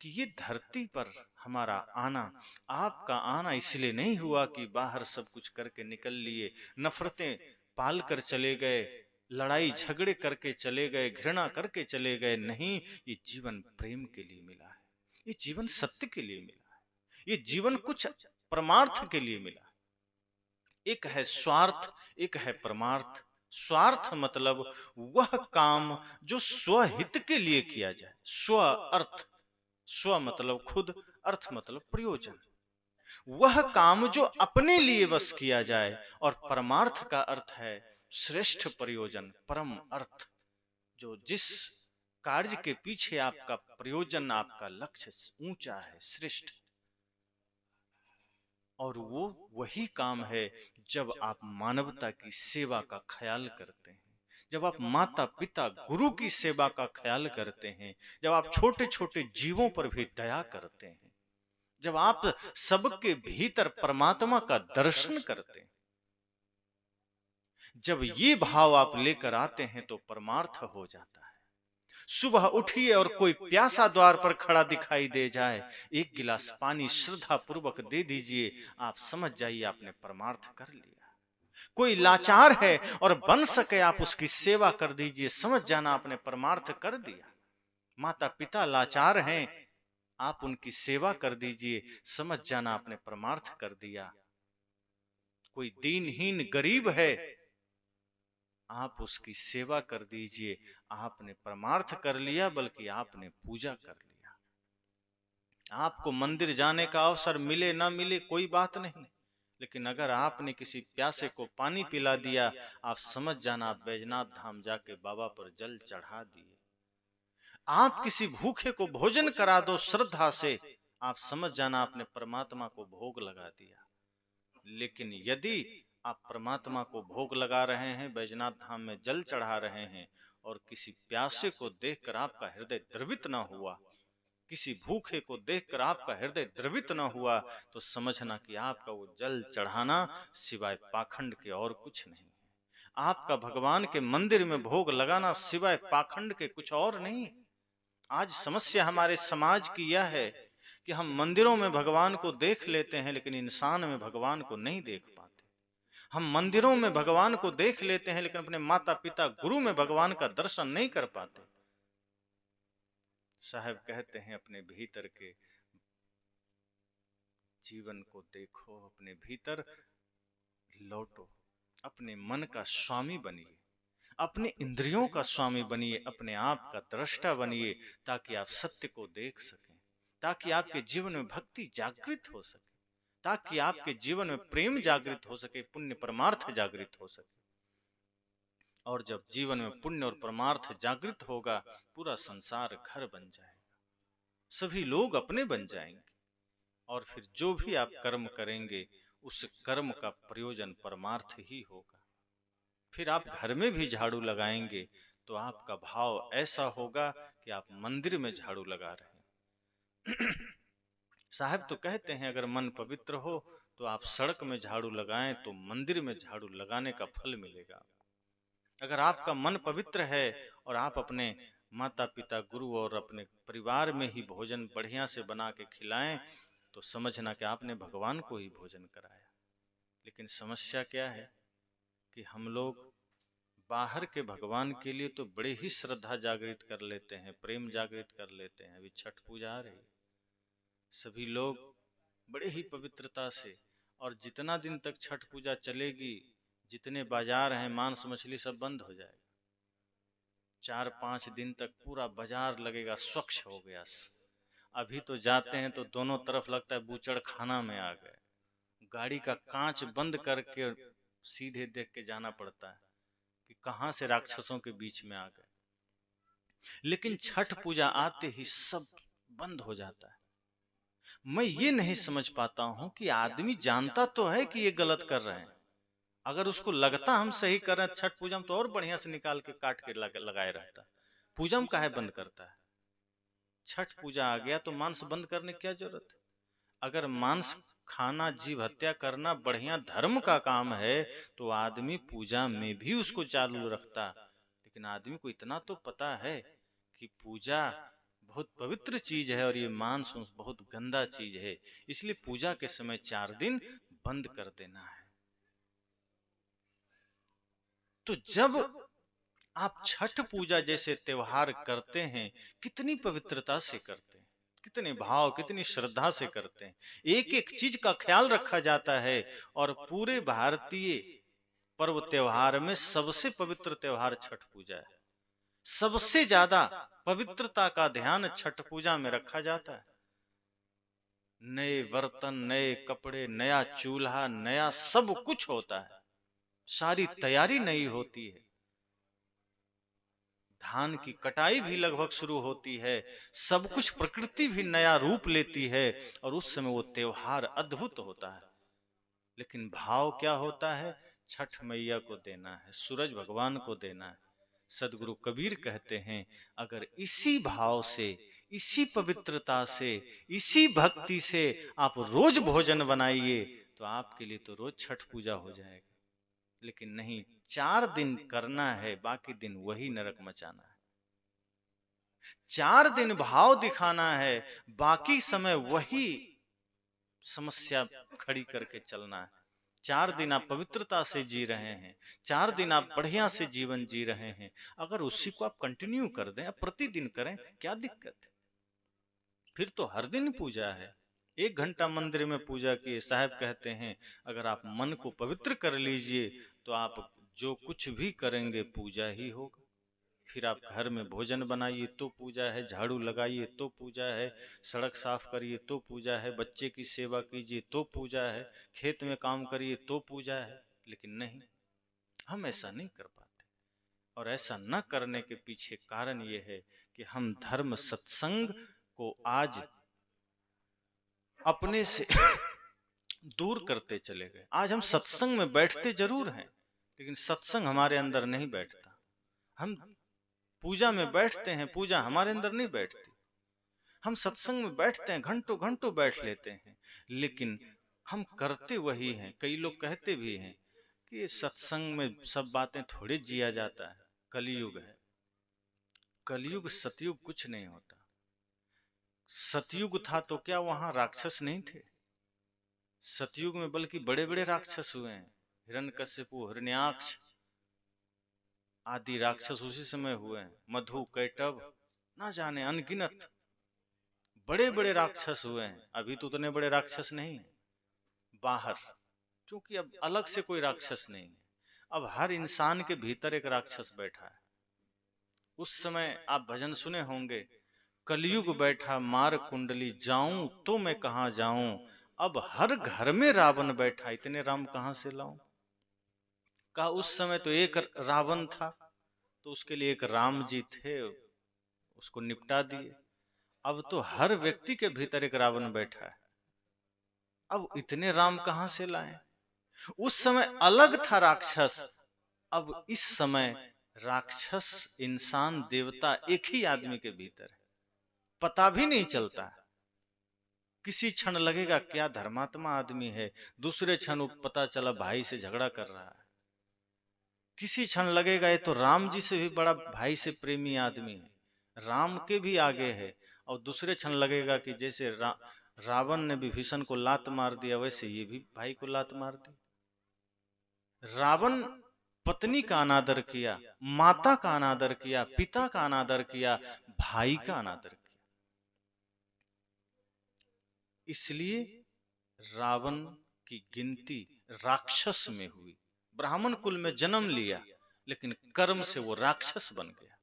कि ये धरती पर हमारा आना, आपका आना इसलिए नहीं हुआ कि बाहर सब कुछ करके निकल लिए, नफरतें पाल कर चले गए, लड़ाई झगड़े करके चले गए, घृणा करके चले गए। नहीं, ये जीवन प्रेम के लिए मिला है, ये जीवन सत्य के लिए मिला है, ये जीवन कुछ परमार्थ के लिए मिला है। एक है स्वार्थ, एक है परमार्थ। स्वार्थ मतलब वह काम जो स्वहित के लिए किया जाए, स्व अर्थ, स्व मतलब खुद, अर्थ मतलब प्रयोजन। वह काम जो अपने लिए बस किया जाए, और परमार्थ का अर्थ है श्रेष्ठ प्रयोजन, परम अर्थ, जो जिस कार्य के पीछे आपका प्रयोजन, आपका लक्ष्य ऊंचा है, श्रेष्ठ। और वो वही काम है जब आप मानवता की सेवा का ख्याल करते हैं, जब आप माता पिता गुरु की सेवा का ख्याल करते हैं, जब आप छोटे छोटे जीवों पर भी दया करते हैं, जब आप सबके भीतर परमात्मा का दर्शन करते हैं, जब ये भाव आप लेकर आते हैं तो परमार्थ हो जाता है। सुबह उठिए और कोई प्यासा द्वार पर खड़ा दिखाई दे जाए, एक गिलास पानी श्रद्धा पूर्वक दे दीजिए, आप समझ जाइए आपने परमार्थ कर लिया। कोई लाचार है और बन सके आप उसकी सेवा कर दीजिए, समझ जाना आपने परमार्थ कर दिया। माता पिता लाचार हैं, आप उनकी सेवा कर दीजिए, समझ जाना आपने परमार्थ कर दिया। कोई दीनहीन गरीब है, आप उसकी सेवा कर दीजिए, आपने परमार्थ कर लिया, बल्कि आपने पूजा कर लिया। आपको मंदिर जाने का अवसर मिले ना मिले कोई बात नहीं, लेकिन अगर आपने किसी प्यासे को पानी पिला दिया, आप समझ जाना आप बैजनाथ धाम जाके बाबा पर जल चढ़ा दिए। आप किसी भूखे को भोजन करा दो श्रद्धा से, आप समझ जाना आपने परमात्मा को भोग लगा दिया। लेकिन यदि आप परमात्मा को भोग लगा रहे हैं, बैजनाथ धाम में जल चढ़ा रहे हैं, और किसी प्यासे को देखकर आपका हृदय द्रवित ना हुआ, किसी भूखे को देखकर आपका हृदय द्रवित ना हुआ, तो समझना कि आपका वो जल चढ़ाना सिवाय पाखंड के और कुछ नहीं है। आपका भगवान के मंदिर में भोग लगाना सिवाय पाखंड के कुछ और नहीं है। आज समस्या हमारे समाज की यह है कि हम मंदिरों में भगवान को देख लेते हैं, लेकिन इंसान में भगवान को नहीं देख पाते। हम मंदिरों में भगवान को देख लेते हैं, लेकिन अपने माता पिता गुरु में भगवान का दर्शन नहीं कर पाते। साहब कहते हैं अपने भीतर के जीवन को देखो, अपने भीतर लौटो, अपने मन का स्वामी बनिए, अपने इंद्रियों का स्वामी बनिए, अपने आप का दृष्टा बनिए, ताकि आप सत्य को देख सकें, ताकि आपके जीवन में भक्ति जागृत हो सके, ताकि आपके जीवन में प्रेम जागृत हो सके, पुण्य परमार्थ जागृत हो सके। और जब जीवन में पुण्य और परमार्थ जागृत होगा, पूरा संसार घर बन जाएगा, सभी लोग अपने बन जाएंगे, और फिर जो भी आप कर्म करेंगे, उस कर्म का प्रयोजन परमार्थ ही होगा। फिर आप घर में भी झाड़ू लगाएंगे तो आपका भाव ऐसा होगा कि आप मंदिर में झाड़ू लगा रहे हैं। साहब तो कहते हैं अगर मन पवित्र हो तो आप सड़क में झाड़ू लगाएं तो मंदिर में झाड़ू लगाने का फल मिलेगा। अगर आपका मन पवित्र है और आप अपने माता पिता गुरु और अपने परिवार में ही भोजन बढ़िया से बना के खिलाएं, तो समझना कि आपने भगवान को ही भोजन कराया। लेकिन समस्या क्या है कि हम लोग बाहर के भगवान के लिए तो बड़े ही श्रद्धा जागृत कर लेते हैं, प्रेम जागृत कर लेते हैं। अभी छठ पूजा आ रही, सभी लोग बड़े ही पवित्रता से, और जितना दिन तक छठ पूजा चलेगी, जितने बाजार हैं मांस मछली सब बंद हो जाएगा। 4-5 दिन तक पूरा बाजार लगेगा स्वच्छ हो गया। अभी तो जाते हैं तो दोनों तरफ लगता है बूचड़ खाना में आ गए, गाड़ी का कांच बंद करके सीधे देख के जाना पड़ता है कि कहां से राक्षसों के बीच में आ गए। लेकिन छठ पूजा आते ही सब बंद हो जाता है। मैं ये नहीं समझ पाता हूं कि आदमी जानता तो है कि ये गलत कर रहे हैं, अगर उसको लगता हम सही कर रहे हैं छठ पूजा में, तो और बढ़िया से निकाल के काट के लगाए रहता। पूजा में काहे बंद करता है? छठ पूजा आ गया तो मांस बंद करने की क्या जरूरत है? अगर मांस खाना, जीव हत्या करना बढ़िया धर्म का काम है, तो आदमी पूजा में भी उसको चालू रखता। लेकिन आदमी को इतना तो पता है कि पूजा बहुत पवित्र चीज है और ये मांस बहुत गंदा चीज है, इसलिए पूजा के समय 4 दिन बंद कर देना है। तो जब आप छठ पूजा जैसे त्योहार करते हैं, कितनी पवित्रता से करते हैं, कितने भाव, कितनी श्रद्धा से करते हैं, एक एक चीज का ख्याल रखा जाता है। और पूरे भारतीय पर्व त्योहार में सबसे पवित्र त्योहार छठ पूजा है। सबसे ज्यादा पवित्रता का ध्यान छठ पूजा में रखा जाता है। नए बर्तन, नए कपड़े, नया चूल्हा, नया सब कुछ होता है, सारी तैयारी नई होती है। धान की कटाई भी लगभग शुरू होती है, सब कुछ, प्रकृति भी नया रूप लेती है और उस समय वो त्योहार अद्भुत होता है। लेकिन भाव क्या होता है? छठ मैया को देना है, सूरज भगवान को देना है। सदगुरु कबीर कहते हैं, अगर इसी भाव से, इसी पवित्रता से, इसी भक्ति से आप रोज भोजन बनाइए तो आपके लिए तो रोज छठ पूजा हो जाएगा। लेकिन नहीं, 4 दिन करना है, बाकी दिन वही नरक मचाना है। 4 दिन भाव दिखाना है, बाकी समय वही समस्या खड़ी करके चलना है। 4 दिन आप पवित्रता से जी रहे हैं, 4 दिन आप बढ़िया से जीवन जी रहे हैं, अगर उसी को आप कंटिन्यू कर दें, प्रतिदिन करें, क्या दिक्कत है? फिर तो हर दिन पूजा है। 1 घंटा मंदिर में पूजा किए, साहब कहते हैं अगर आप मन को पवित्र कर लीजिए तो आप जो कुछ भी करेंगे पूजा ही होगा। फिर आप घर में भोजन बनाइए तो पूजा है, झाड़ू लगाइए तो पूजा है, सड़क साफ करिए तो पूजा है, बच्चे की सेवा कीजिए तो पूजा है, खेत में काम करिए तो पूजा है। लेकिन नहीं, हम ऐसा नहीं कर पाते। और ऐसा न करने के पीछे कारण ये है कि हम धर्म सत्संग को आज अपने से दूर करते चले गए। आज हम सत्संग में बैठते जरूर हैं, लेकिन सत्संग हमारे अंदर नहीं बैठता। हम पूजा में बैठते हैं, पूजा हमारे अंदर नहीं बैठती। हम सत्संग में बैठते हैं, घंटों घंटों बैठ लेते हैं, लेकिन हम करते वही हैं। कई लोग कहते भी हैं कि सत्संग में सब बातें थोड़ी जिया जाता है, कलयुग है। कलयुग सतयुग कुछ नहीं होता। सतयुग था तो क्या वहां राक्षस नहीं थे? सतयुग में बल्कि बड़े बड़े राक्षस हुए हैं। हिरण्यकशिपु, हिरण्याक्ष आदि राक्षस उसी समय हुए हैं। मधु, कैटभ, ना जाने अनगिनत बड़े बड़े राक्षस हुए हैं। अभी तो उतने बड़े राक्षस नहीं है बाहर, क्योंकि अब अलग से कोई राक्षस नहीं है। अब हर इंसान के भीतर एक राक्षस बैठा है। उस समय आप भजन सुने होंगे, कलयुग बैठा मार कुंडली, जाऊं तो मैं कहां जाऊं, अब हर घर में रावण बैठा, इतने राम कहां से लाऊं। कहा उस समय तो एक रावण था तो उसके लिए एक राम जी थे, उसको निपटा दिए। अब तो हर व्यक्ति के भीतर एक रावण बैठा है, अब इतने राम कहां से लाएं। उस समय अलग था राक्षस, अब इस समय राक्षस, इंसान, देवता एक ही आदमी के भीतर है, पता भी नहीं चलता। किसी क्षण लगेगा क्या धर्मात्मा आदमी है, दूसरे क्षण पता चला भाई से झगड़ा कर रहा है। किसी क्षण लगेगा ये तो राम जी से भी बड़ा भाई से प्रेमी आदमी है, राम के भी आगे है। और दूसरे क्षण लगेगा कि जैसे रावण ने विभीषण को लात मार दिया, वैसे ये भी भाई को लात मार दी। रावण पत्नी का अनादर किया, माता का अनादर किया, पिता का अनादर किया, भाई का अनादर किया। इसलिए रावण की गिनती राक्षस में हुई। ब्राह्मण कुल में जन्म लिया, लेकिन कर्म से वो राक्षस बन गया।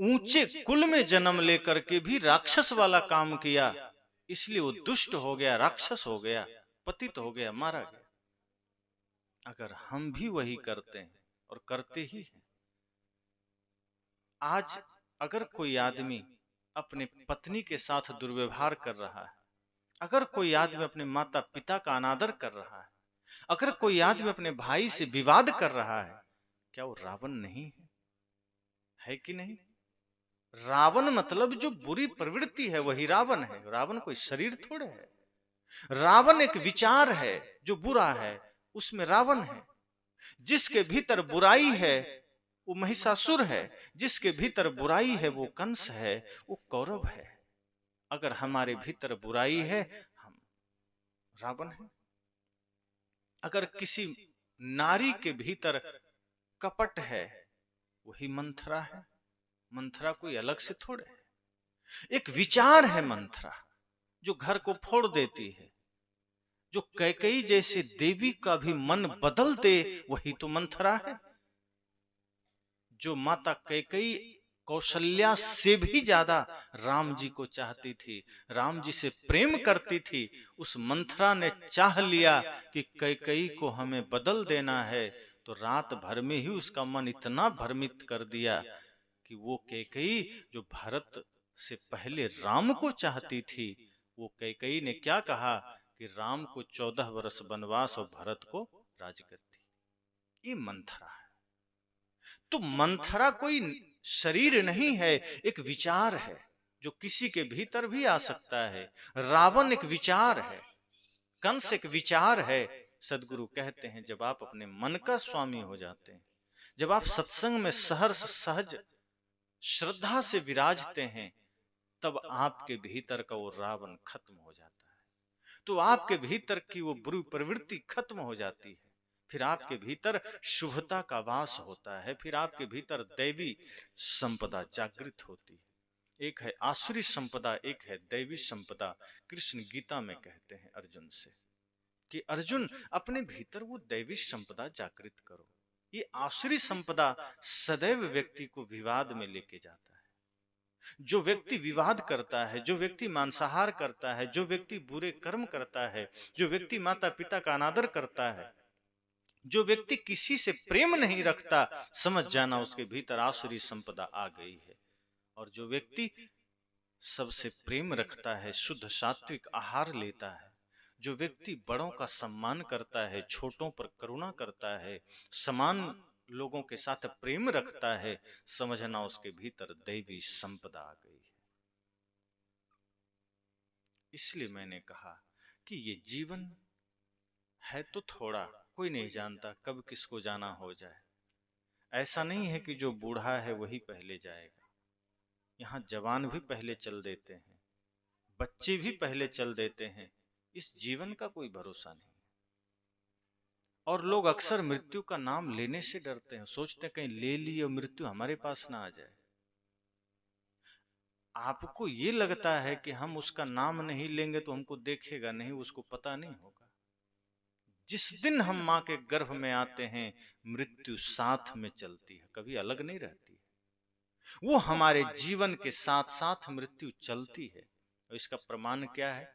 ऊंचे कुल में जन्म लेकर के भी राक्षस वाला काम किया, इसलिए वो दुष्ट हो गया, राक्षस हो गया, पतित हो गया, मारा गया। अगर हम भी वही करते हैं, और करते ही हैं। आज अगर कोई आदमी अपने पत्नी के साथ दुर्व्यवहार कर रहा है, अगर कोई आदमी अपने माता पिता का अनादर कर रहा है, अगर कोई आदमी अपने भाई से विवाद कर रहा है, क्या वो रावण नहीं है? है कि नहीं? रावण मतलब जो बुरी प्रवृत्ति है वही रावण है। रावण कोई शरीर थोड़े है। रावण एक विचार है जो बुरा है, उसमें रावण है। जिसके भीतर बुराई है वो महिषासुर है, जिसके भीतर बुराई है वो कंस है, वो कौरव है। अगर हमारे भीतर बुराई है हम रावण है। अगर किसी नारी के भीतर कपट है वही मंथरा है। मंथरा कोई अलग से थोड़े है, एक विचार है मंथरा जो घर को फोड़ देती है। जो कैकेयी जैसे देवी का भी मन बदल दे वही तो मंथरा है। जो माता कैकेयी कौशल्या से भी ज्यादा राम जी को चाहती थी, राम जी से प्रेम करती थी, उस मंथरा ने चाह लिया कि कैकेयी को हमें बदल देना है, तो रात भर में ही उसका मन इतना भ्रमित कर दिया कि वो कैकेयी जो भरत से पहले राम को चाहती थी, वो कैकेयी ने क्या कहा कि राम को 14 वर्ष वनवास और भरत को राजगद्दी। ये मंथरा है। तो मंथरा कोई शरीर नहीं है, एक विचार है जो किसी के भीतर भी आ सकता है। रावण एक विचार है, कंस एक विचार है। सदगुरु कहते हैं जब आप अपने मन का स्वामी हो जाते हैं, जब आप सत्संग में सहर्ष सहज श्रद्धा से विराजते हैं, तब आपके भीतर का वो रावण खत्म हो जाता है। तो आपके भीतर की वो बुरी प्रवृत्ति खत्म हो जाती है। फिर आपके भीतर शुभता का वास होता है, फिर आपके भीतर दैवी संपदा जागृत होती है। एक है आसुरी संपदा, एक है दैवी संपदा। कृष्ण गीता में कहते हैं अर्जुन से कि अर्जुन अपने भीतर वो दैवी संपदा जागृत करो। ये आसुरी संपदा सदैव व्यक्ति को विवाद में लेके जाता है। जो व्यक्ति विवाद करता है, जो व्यक्ति मांसाहार करता है, जो व्यक्ति बुरे कर्म करता है, जो व्यक्ति माता पिता का अनादर करता है, जो व्यक्ति किसी से प्रेम नहीं रखता, समझ जाना उसके भीतर आसुरी संपदा आ गई है। और जो व्यक्ति सबसे प्रेम रखता है, शुद्ध सात्विक आहार लेता है, जो व्यक्ति बड़ों का सम्मान करता है, छोटों पर करुणा करता है, समान लोगों के साथ प्रेम रखता है, समझना उसके भीतर दैवी संपदा आ गई है। इसलिए मैंने कहा कि ये जीवन है तो थोड़ा, कोई नहीं जानता कब किसको जाना हो जाए। ऐसा नहीं है कि जो बूढ़ा है वही पहले जाएगा। यहाँ जवान भी पहले चल देते हैं, बच्चे भी पहले चल देते हैं। इस जीवन का कोई भरोसा नहीं। और लोग अक्सर मृत्यु का नाम लेने से डरते हैं, सोचते हैं कहीं ले ली और मृत्यु हमारे पास ना आ जाए। आपको ये लगता है कि हम उसका नाम नहीं लेंगे तो हमको देखेगा नहीं, उसको पता नहीं होगा। जिस दिन हम माँ के गर्भ में आते हैं, मृत्यु साथ में चलती है, कभी अलग नहीं रहती है। वो हमारे जीवन के साथ साथ मृत्यु चलती है। और इसका प्रमाण क्या है?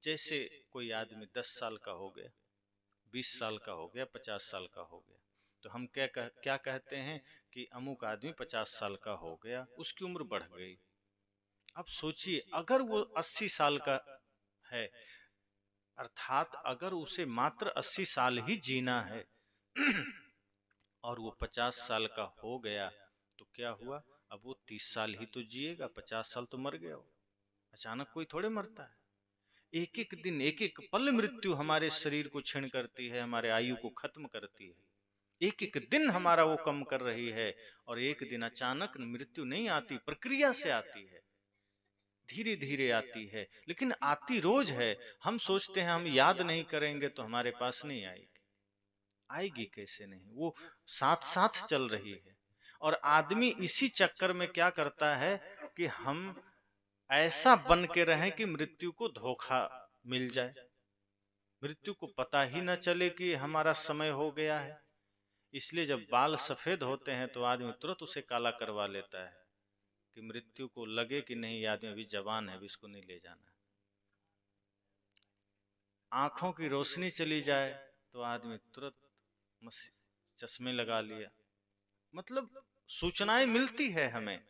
जैसे कोई आदमी 10 साल का हो गया, 20 साल का हो गया, 50 साल का हो गया, तो हम क्या कहते हैं कि अमुक आदमी 50 साल का हो गया, उसकी उम्र बढ़ गई। अब सोचिए अगर वो 80 साल का है, अर्थात अगर उसे मात्र 80 साल ही जीना है और वो 50 साल का हो गया, तो क्या हुआ? अब वो 30 साल ही तो जिएगा, 50 साल तो मर गया। अचानक कोई थोड़े मरता है। एक एक दिन, एक एक पल मृत्यु हमारे शरीर को छीन करती है, हमारे आयु को खत्म करती है। एक एक दिन हमारा वो कम कर रही है। और एक दिन अचानक मृत्यु नहीं आती, प्रक्रिया से आती है, धीरे धीरे आती है, लेकिन आती रोज है। हम सोचते हैं हम याद नहीं करेंगे तो हमारे पास नहीं आएगी। आएगी कैसे नहीं, वो साथ साथ चल रही है। और आदमी इसी चक्कर में क्या करता है कि हम ऐसा बन के रहें कि मृत्यु को धोखा मिल जाए, मृत्यु को पता ही न चले कि हमारा समय हो गया है। इसलिए जब बाल सफेद होते हैं तो आदमी तुरंत उसे काला करवा लेता है कि मृत्यु को लगे कि नहीं, ये आदमी अभी जवान है, अभी इसको नहीं ले जाना। आंखों की रोशनी चली जाए तो आदमी तुरंत चश्मे लगा लिया। मतलब सूचनाएं मिलती है हमें।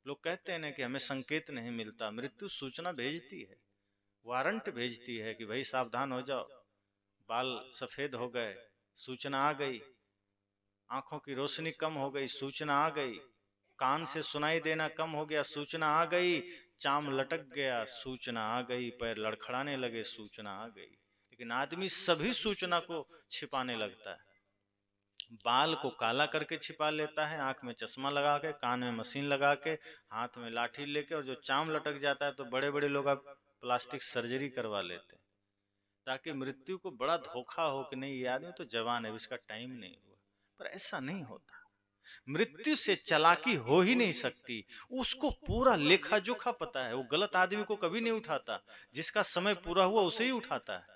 लोग कहते हैं ना कि हमें संकेत नहीं मिलता, मृत्यु सूचना भेजती है, वारंट भेजती है कि भाई सावधान हो जाओ, बाल सफेद हो गए, सूचना आ गई। आंखों की रोशनी कम हो गई, सूचना आ गई। कान से सुनाई देना कम हो गया, सूचना आ गई। चाम लटक गया, सूचना आ गई। पैर लड़खड़ाने लगे, सूचना आ गई। लेकिन आदमी सभी सूचना को छिपाने लगता है। बाल को काला करके छिपा लेता है, आंख में चश्मा लगा के, कान में मशीन लगा के, हाथ में लाठी लेके, और जो चाम लटक जाता है तो बड़े बड़े लोग अब प्लास्टिक सर्जरी करवा लेते हैं, ताकि मृत्यु को बड़ा धोखा हो कि नहीं ये आदमी तो जवान है, इसका टाइम नहीं हुआ। पर ऐसा नहीं होता, मृत्यु से चालाकी हो ही नहीं सकती। उसको पूरा लेखा जोखा पता है, वो गलत आदमी को कभी नहीं उठाता, जिसका समय पूरा हुआ उसे ही उठाता है।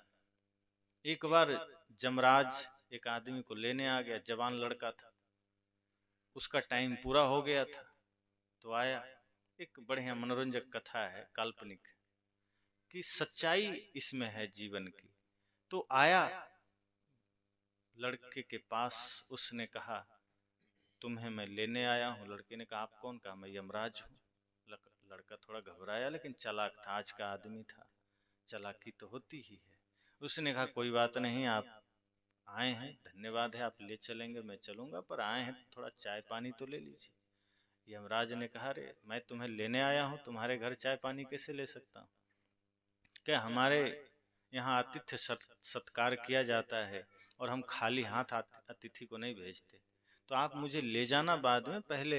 एक बार जमराज एक आदमी को लेने आ गया, जवान लड़का था, उसका टाइम पूरा हो गया था, तो आया। एक बढ़िया मनोरंजक कथा है, काल्पनिक, कि सच्चाई इसमें है जीवन की। तो आया लड़के के पास, उसने कहा तुम्हें मैं लेने आया हूँ। लड़के ने कहा आप कौन? कहा मैं यमराज हूँ। लड़का थोड़ा घबराया, लेकिन चालाक था, आज का आदमी था, चालाकी तो होती ही है। उसने कहा कोई बात नहीं, आप आए हैं, धन्यवाद है, आप ले चलेंगे, मैं चलूंगा, पर आए हैं थोड़ा चाय पानी तो ले लीजिए। यमराज ने कहा अरे मैं तुम्हें लेने आया हूँ, तुम्हारे घर चाय पानी कैसे ले सकता हूँ? क्या हमारे यहाँ आतिथ्य सत्कार किया जाता है, और हम खाली हाथ अतिथि को नहीं भेजते, तो आप मुझे ले जाना बाद में, पहले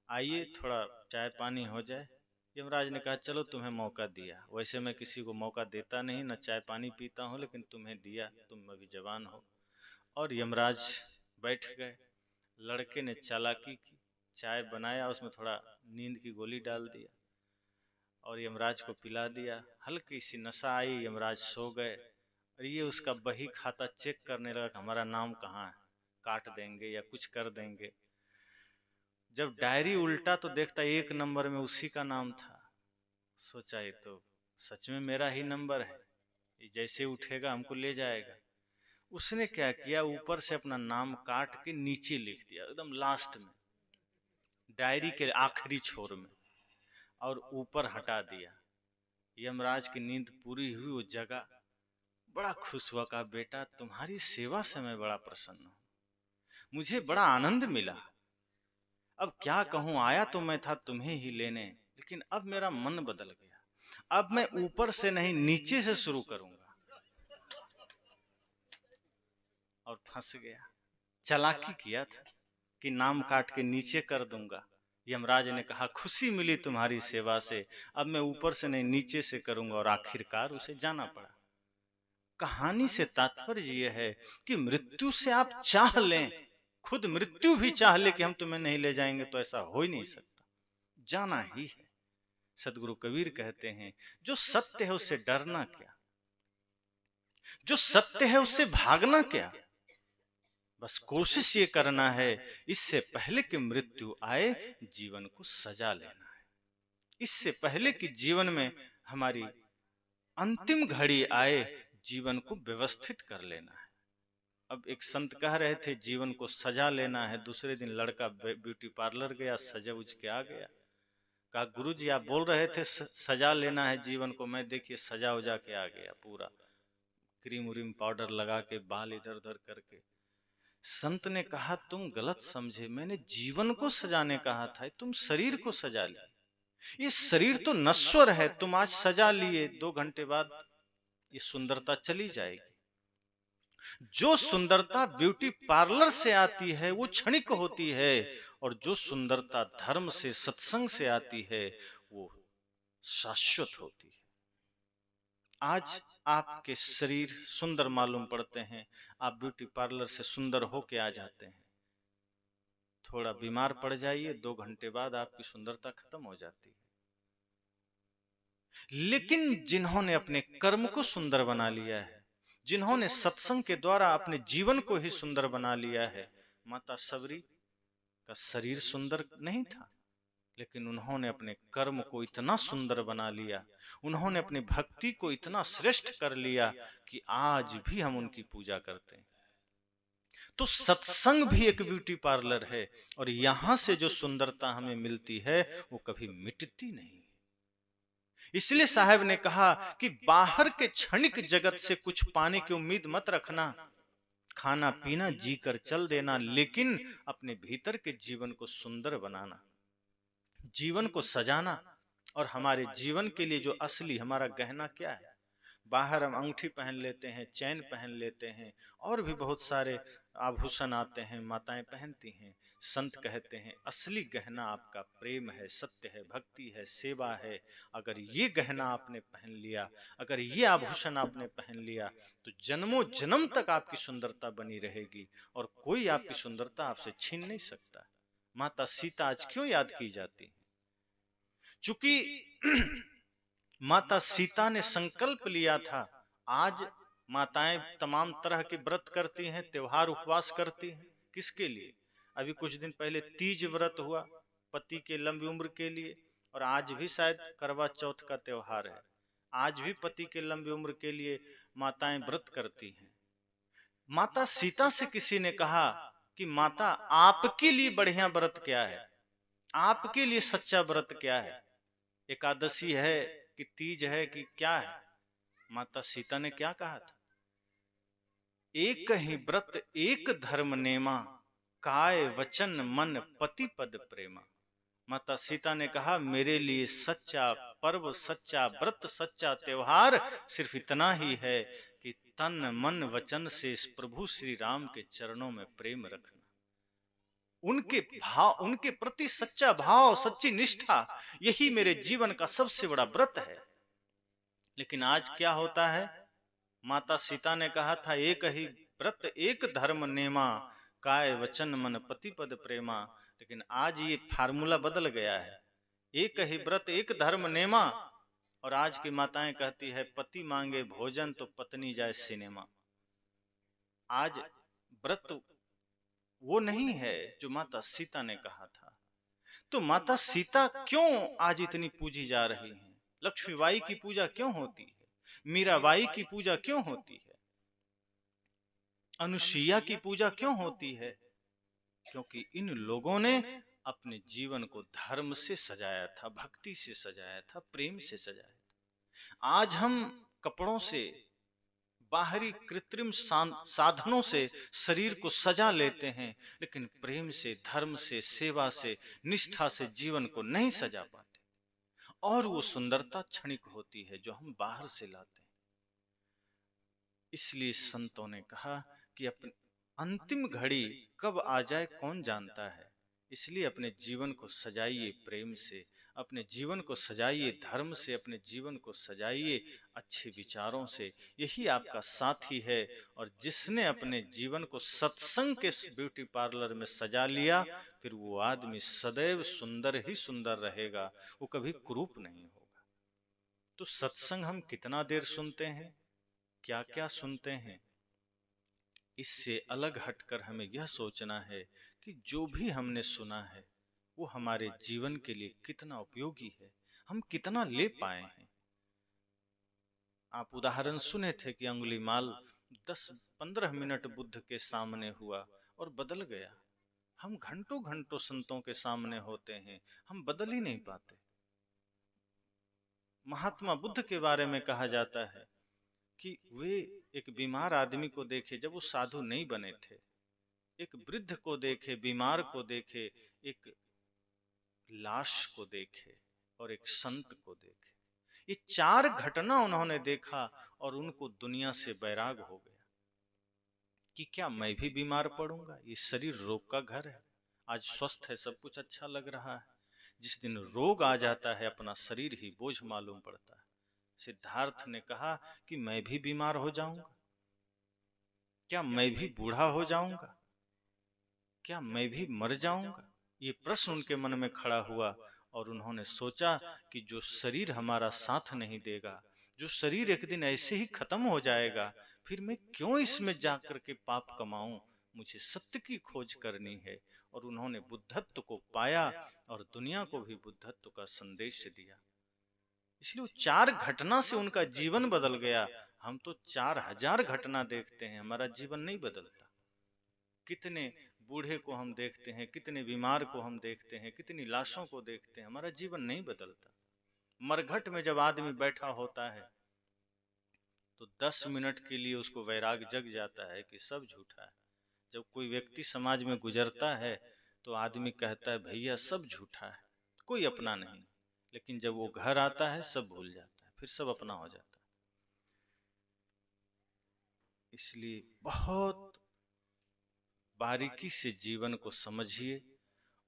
आइए थोड़ा चाय पानी हो जाए। यमराज ने कहा चलो तुम्हें मौका दिया, वैसे मैं किसी को मौका देता नहीं, न चाय पानी पीता हूँ, लेकिन तुम्हें दिया, तुम अभी जवान हो। और यमराज बैठ गए। लड़के ने चालाकी की, चाय बनाया, उसमें थोड़ा नींद की गोली डाल दिया और यमराज को पिला दिया। हल्की सी नशा आई, यमराज सो गए। और ये उसका बही खाता चेक करने लगा कि हमारा नाम कहाँ है, काट देंगे या कुछ कर देंगे। जब डायरी उल्टा तो देखता 1 नंबर में उसी का नाम था। सोचा ये तो सच में मेरा ही नंबर है, ये जैसे उठेगा हमको ले जाएगा। उसने क्या किया, ऊपर से अपना नाम काट के नीचे लिख दिया, एकदम लास्ट में, डायरी के आखिरी छोर में, और ऊपर हटा दिया। यमराज की नींद पूरी हुई, वो जगा, बड़ा खुश हुआ, कहा बेटा तुम्हारी सेवा से मैं बड़ा प्रसन्न हूँ, मुझे बड़ा आनंद मिला। अब क्या कहूँ, आया तो मैं था तुम्हें ही लेने, लेकिन अब मेरा मन बदल गया, अब मैं ऊपर से नहीं नीचे से शुरू करूंगा। और फंस गया, चालाकी किया था कि नाम काट के नीचे कर दूंगा। यमराज ने कहा खुशी मिली तुम्हारी सेवा से, अब मैं ऊपर से नहीं नीचे से करूंगा, और आखिरकार उसे जाना पड़ा। कहानी से तात्पर्य यह है कि मृत्यु से आप चाह लें, खुद मृत्यु भी चाह ले कि हम तुम्हें नहीं ले जाएंगे, तो ऐसा हो ही नहीं सकता, जाना ही है। सदगुरु कबीर कहते हैं जो सत्य है उससे डरना क्या, जो सत्य है उससे भागना क्या, बस कोशिश ये करना है इससे पहले कि मृत्यु आए जीवन को सजा लेना है, इससे पहले कि जीवन में हमारी अंतिम घड़ी आए जीवन को व्यवस्थित कर लेना है। अब एक संत कह रहे थे जीवन को सजा लेना है, दूसरे दिन लड़का ब्यूटी पार्लर गया, सजा उज के आ गया। कहा गुरुजी आप बोल रहे थे सजा लेना है जीवन को, मैं देखिए सजा उजा के आ गया, पूरा क्रीम उरीम पाउडर लगा के, बाल इधर उधर करके। संत ने कहा तुम गलत समझे, मैंने जीवन को सजाने कहा था, तुम शरीर को सजा लिया, ये शरीर तो नश्वर है, तुम आज सजा लिए, 2 घंटे बाद ये सुंदरता चली जाएगी। जो सुंदरता ब्यूटी पार्लर से आती है वो क्षणिक होती है, और जो सुंदरता धर्म से सत्संग से आती है वो शाश्वत होती है। आज आपके शरीर सुंदर मालूम पड़ते हैं, आप ब्यूटी पार्लर से सुंदर होके आ जाते हैं, थोड़ा बीमार पड़ जाइए, 2 घंटे बाद आपकी सुंदरता खत्म हो जाती है। लेकिन जिन्होंने अपने कर्म को सुंदर बना लिया है, जिन्होंने सत्संग के द्वारा अपने जीवन को ही सुंदर बना लिया है, माता सबरी का शरीर सुंदर नहीं था, लेकिन उन्होंने अपने कर्म को इतना सुंदर बना लिया, उन्होंने अपनी भक्ति को इतना श्रेष्ठ कर लिया कि आज भी हम उनकी पूजा करते हैं। तो सत्संग भी एक ब्यूटी पार्लर है, और यहां से जो सुंदरता हमें मिलती है वो कभी मिटती नहीं। इसलिए साहब ने कहा कि बाहर के क्षणिक जगत से कुछ पाने की उम्मीद मत रखना, खाना पीना जी कर चल देना, लेकिन अपने भीतर के जीवन को सुंदर बनाना, जीवन को सजाना। और हमारे जीवन के लिए जो असली हमारा गहना क्या है, बाहर हम अंगूठी पहन लेते हैं, चैन पहन लेते हैं, और भी बहुत सारे आभूषण आते हैं, माताएं पहनती हैं। संत कहते हैं असली गहना आपका प्रेम है, सत्य है, भक्ति है, सेवा है। अगर ये गहना आपने पहन लिया, अगर ये आभूषण आपने पहन लिया, तो जन्मों जन्म तक आपकी सुंदरता बनी रहेगी और कोई आपकी सुंदरता आपसे छीन नहीं सकता। माता सीता आज क्यों याद की जाती है? चूंकि माता सीता ने संकल्प लिया था। आज माताएं तमाम तरह के व्रत करती हैं, त्योहार उपवास करती हैं। किसके लिए? अभी कुछ दिन पहले तीज व्रत हुआ पति के लंबी उम्र के लिए, और आज भी शायद करवा चौथ का त्योहार है। आज भी पति के लंबी उम्र के लिए माताएं व्रत करती हैं। माता सीता से किसी ने कहा कि माता आपके लिए बढ़िया व्रत क्या है, आपके लिए सच्चा व्रत क्या है? एकादशी है कि तीज है कि क्या है? माता सीता ने क्या कहा था? एक ही व्रत एक धर्म नेमा, काय वचन मन पति पद प्रेमा। माता सीता ने कहा मेरे लिए सच्चा पर्व, सच्चा व्रत, सच्चा त्योहार सिर्फ इतना ही है कि तन मन वचन से इस प्रभु श्री राम के चरणों में प्रेम रखना। उनके भाव, उनके प्रति सच्चा भाव, सच्ची निष्ठा, यही मेरे जीवन का सबसे बड़ा व्रत है। लेकिन आज क्या होता है? माता सीता ने कहा था एक ही व्रत एक धर्म नेमा, काय वचन मन पति पद प्रेमा। लेकिन आज ये फार्मूला बदल गया है। एक ही व्रत एक धर्म नेमा, और आज की माताएं कहती है पति मांगे भोजन तो पत्नी जाए सिनेमा। आज व्रत वो नहीं है जो माता सीता ने कहा था। तो माता सीता क्यों आज इतनी पूजी जा रही हैं? लक्ष्मीबाई की पूजा क्यों होती है? मीराबाई की पूजा क्यों होती है? अनुसुईया की पूजा क्यों होती है? क्योंकि इन लोगों ने अपने जीवन को धर्म से सजाया था, भक्ति से सजाया था, प्रेम से सजाया था। आज हम कपड़ों से, बाहरी कृत्रिम साधनों से शरीर को सजा लेते हैं, लेकिन प्रेम से, धर्म से, सेवा से, निष्ठा से जीवन को नहीं सजा पाते। और वो सुंदरता क्षणिक होती है जो हम बाहर से लाते हैं। इसलिए संतों ने कहा कि अपनी अंतिम घड़ी कब आ जाए कौन जानता है। इसलिए अपने जीवन को सजाइए प्रेम से, अपने जीवन को सजाइए धर्म से, अपने जीवन को सजाइए अच्छे विचारों से। यही आपका साथी है। और जिसने अपने जीवन को सत्संग के ब्यूटी पार्लर में सजा लिया, फिर वो आदमी सदैव सुंदर ही सुंदर रहेगा, वो कभी कुरूप नहीं होगा। तो सत्संग हम कितना देर सुनते हैं, क्या क्या सुनते हैं, इससे अलग हटकर हमें यह सोचना है कि जो भी हमने सुना है वो हमारे जीवन के लिए कितना उपयोगी है, हम कितना ले पाए हैं। आप उदाहरण सुने थे कि अंगुलीमाल 10-15 मिनट बुद्ध के सामने हुआ और बदल गया। हम घंटों घंटों संतों के सामने होते हैं, हम बदल ही नहीं पाते। महात्मा बुद्ध के बारे में कहा जाता है कि वे एक बीमार आदमी को देखे जब वो साधु नहीं बने थे, एक वृद्ध को देखे, बीमार को देखे, एक लाश को देखे और एक संत को देखे। ये 4 घटना उन्होंने देखा और उनको दुनिया से बैराग हो गया कि क्या मैं भी बीमार पड़ूंगा? ये शरीर रोग का घर है। आज स्वस्थ है, सब कुछ अच्छा लग रहा है। जिस दिन रोग आ जाता है अपना शरीर ही बोझ मालूम पड़ता है। सिद्धार्थ ने कहा कि मैं भी बीमार हो जाऊंगा, क्या मैं भी बूढ़ा हो जाऊंगा, क्या मैं भी मर जाऊंगा? ये प्रश्न उनके मन में खड़ा हुआ और उन्होंने सोचा कि जो शरीर हमारा साथ नहीं देगा, जो शरीर एक दिन ऐसे ही खत्म हो जाएगा, फिर मैं क्यों इसमें जाकर के पाप कमाऊं? मुझे सत्य की खोज करनी है। और उन्होंने बुद्धत्व को पाया और दुनिया को भी बुद्धत्व का संदेश दिया। इसलिए वो 4 घटना से उनका जीवन बदल गया। हम तो 4000 घटना देखते हैं, हमारा जीवन नहीं बदलता। कितने बूढ़े को हम देखते हैं, कितने बीमार को हम देखते हैं, कितनी लाशों को देखते हैं, हमारा जीवन नहीं बदलता। मरघट में जब आदमी बैठा होता है तो 10 मिनट के लिए उसको वैराग जग जाता है कि सब झूठा है। जब कोई व्यक्ति समाज में गुजरता है तो आदमी कहता है भैया सब झूठा है, कोई अपना नहीं। लेकिन जब वो घर आता है सब भूल जाता है, फिर सब अपना हो जाता है। इसलिए बहुत बारीकी से जीवन को समझिए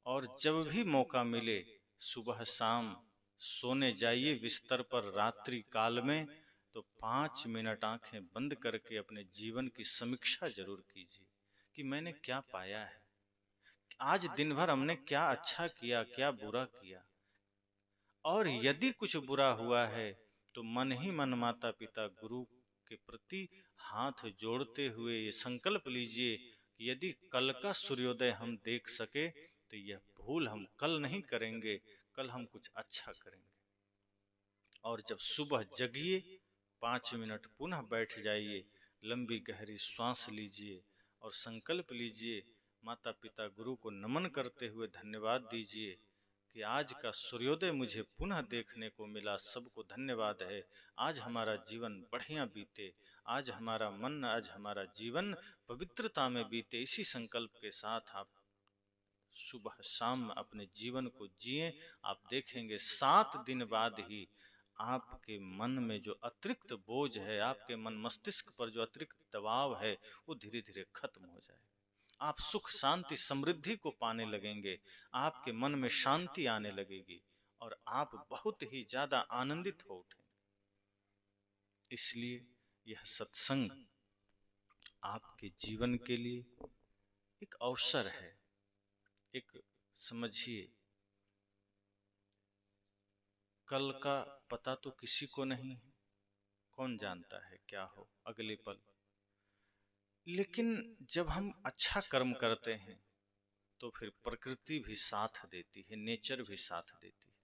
और जब भी मौका मिले सुबह शाम सोने जाइए बिस्तर पर रात्रि काल में, तो 5 मिनट आंखें बंद करके अपने जीवन की समीक्षा जरूर कीजिए कि मैंने क्या पाया है, आज दिन भर हमने क्या अच्छा किया, क्या बुरा किया। और यदि कुछ बुरा हुआ है तो मन ही मन माता पिता गुरु के प्रति हाथ जोड़ते हुए ये संकल्प लीजिए कि यदि कल का सूर्योदय हम देख सके तो यह भूल हम कल नहीं करेंगे, कल हम कुछ अच्छा करेंगे। और जब सुबह जगिए 5 मिनट पुनः बैठ जाइए, लंबी गहरी श्वास लीजिए और संकल्प लीजिए, माता पिता गुरु को नमन करते हुए धन्यवाद दीजिए कि आज का सूर्योदय मुझे पुनः देखने को मिला, सबको धन्यवाद है, आज हमारा जीवन बढ़िया बीते, आज हमारा मन, आज हमारा जीवन पवित्रता में बीते। इसी संकल्प के साथ आप सुबह शाम अपने जीवन को जिए। आप देखेंगे 7 दिन बाद ही आपके मन में जो अतिरिक्त बोझ है, आपके मन मस्तिष्क पर जो अतिरिक्त दबाव है, वो धीरे धीरे खत्म हो जाए। आप सुख शांति समृद्धि को पाने लगेंगे, आपके मन में शांति आने लगेगी और आप बहुत ही ज्यादा आनंदित हो उठेंगे। इसलिए यह सत्संग आपके जीवन के लिए एक अवसर है। एक समझिए, कल का पता तो किसी को नहीं है, कौन जानता है क्या हो अगले पल। लेकिन जब हम अच्छा कर्म करते हैं तो फिर प्रकृति भी साथ देती है, नेचर भी साथ देती है।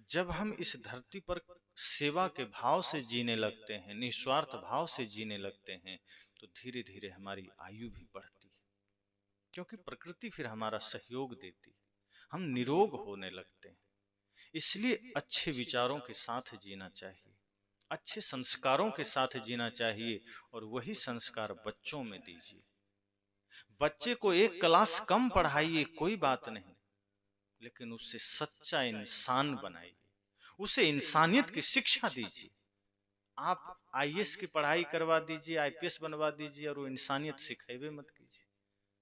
जब हम इस धरती पर सेवा के भाव से जीने लगते हैं, निस्वार्थ भाव से जीने लगते हैं, तो धीरे धीरे हमारी आयु भी बढ़ती है, क्योंकि प्रकृति फिर हमारा सहयोग देती है, हम निरोग होने लगते हैं। इसलिए अच्छे विचारों के साथ जीना चाहिए, अच्छे संस्कारों के साथ जीना चाहिए और वही संस्कार बच्चों में दीजिए। बच्चे को एक क्लास कम पढ़ाइए, कोई बात नहीं, लेकिन उससे सच्चा इंसान बनाइए, उसे इंसानियत की शिक्षा दीजिए। आप आईएएस की पढ़ाई करवा दीजिए, आईपीएस बनवा दीजिए और वो इंसानियत सिखाइए मत कीजिए,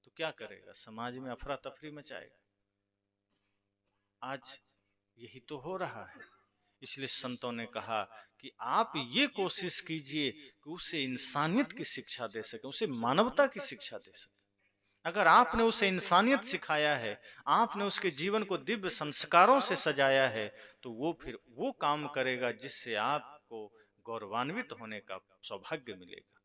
तो क्या करेगा? समाज में अफरा तफरी मचाएगा। आज यही तो हो रहा है। इसलिए संतों ने कहा कि आप ये कोशिश कीजिए कि उसे इंसानियत की शिक्षा दे सके, उसे मानवता की शिक्षा दे सके। अगर आपने उसे इंसानियत सिखाया है, आपने उसके जीवन को दिव्य संस्कारों से सजाया है, तो वो फिर वो काम करेगा जिससे आपको गौरवान्वित होने का सौभाग्य मिलेगा।